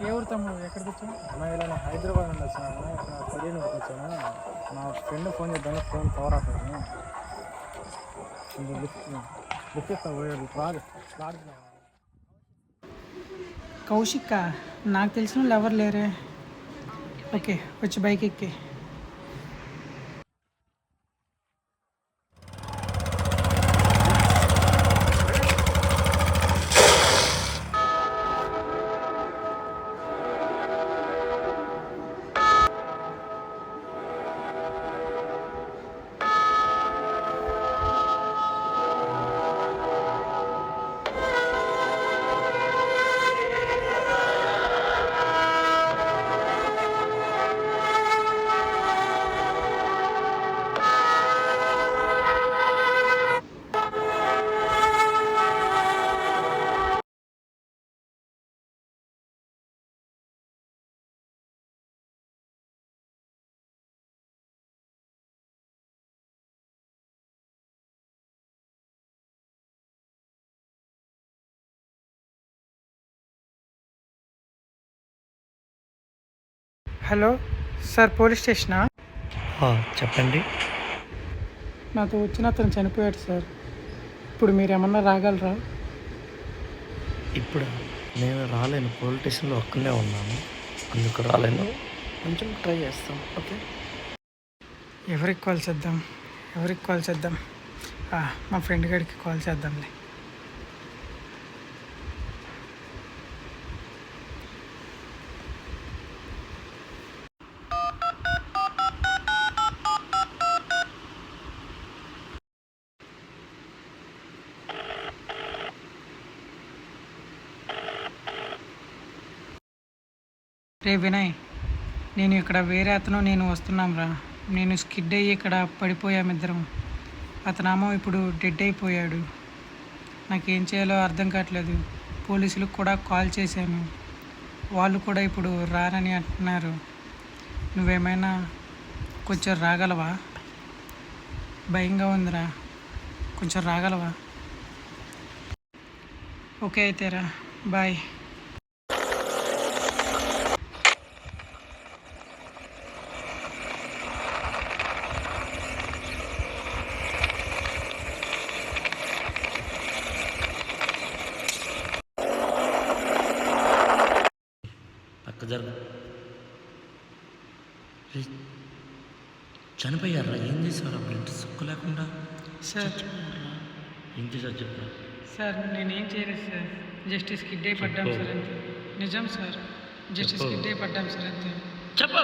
ఏ ఊరు తమ్ముడు? ఎక్కడికి వచ్చావు? అన్న ఇలా నేను హైదరాబాద్ నుండి వచ్చాను. ఇక్కడ తెలియనికి వచ్చాను. మా ఫ్రెండ్ ఫోన్ చేద్దాను, ఫోన్ పవర్ ఆఫ్ అయింది. లిఫ్ట్ చేస్తాను, రాదు రాదు. కౌశిక్, నాకు తెలిసిన వాళ్ళు ఎవరు లేరే. ఓకే, వచ్చి బైక్ ఎక్కి. హలో సార్, పోలీస్ స్టేషనా? చెప్పండి. నాతో వచ్చిన అతను చనిపోయాడు సార్. ఇప్పుడు మీరు ఏమన్నా రాగలరా? ఇప్పుడు నేను రాలేను, పోలీస్ స్టేషన్లో ఒక్కనే ఉన్నాను, అందుకు రాలేను. కొంచెం ట్రై చేస్తాం. ఓకే, ఎవరికి కాల్ చేద్దాం? మా ఫ్రెండ్ గారికి కాల్ చేద్దాంలే. రే వినయ్, నేను ఇక్కడ వేరే అతను నేను వస్తున్నాం రా. నేను స్కిడ్ అయ్యి ఇక్కడ పడిపోయామిద్దరం. అతనేమో ఇప్పుడు డెడ్ అయిపోయాడు. నాకేం చేయాలో అర్థం కావట్లేదు. పోలీసులకు కూడా కాల్ చేశాను, వాళ్ళు కూడా ఇప్పుడు రానని అంటున్నారు. నువ్వేమైనా కొంచెం రాగలవా? భయంగా ఉందిరా, కొంచెం రాగలవా? ఓకే అయితే రా, బాయ్. పక్క జరుగు. చనిపోయారా? ఏం చేసేవారు? బ్లడ్ సుక్కు లేకుండా సార్ ఏం చేశారు చెప్పరా? సార్ నేనేం చేయలేదు సార్, జస్ట్ స్కిడ్ అయి పడ్డాం సార్ అంతే. నిజం సార్, జస్ట్ స్కిడ్ అయి పడ్డాం సార్ అంతే. చెప్పు.